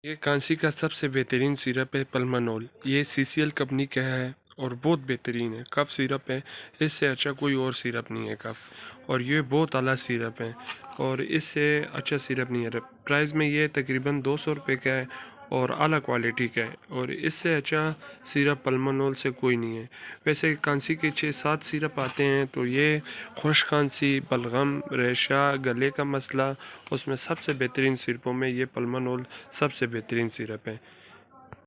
ये कांसी का सबसे बेहतरीन सिरप है पल्मानोल। ये सीसीएल कंपनी का है और बहुत बेहतरीन है। कफ़ सिरप है, इससे अच्छा कोई और सिरप नहीं है कफ़। और ये बहुत आला सिरप है और इससे अच्छा सिरप नहीं है। प्राइस में ये तकरीबन 200 रुपये का है और आला क्वालिटी का है और इससे अच्छा सिरप पल्मानोल से कोई नहीं है। वैसे खांसी के 6-7 सिरप आते हैं, तो ये खुश खांसी, बलगम, रेशा, गले का मसला, उसमें सबसे बेहतरीन सिरपों में ये पल्मानोल सबसे बेहतरीन सिरप है।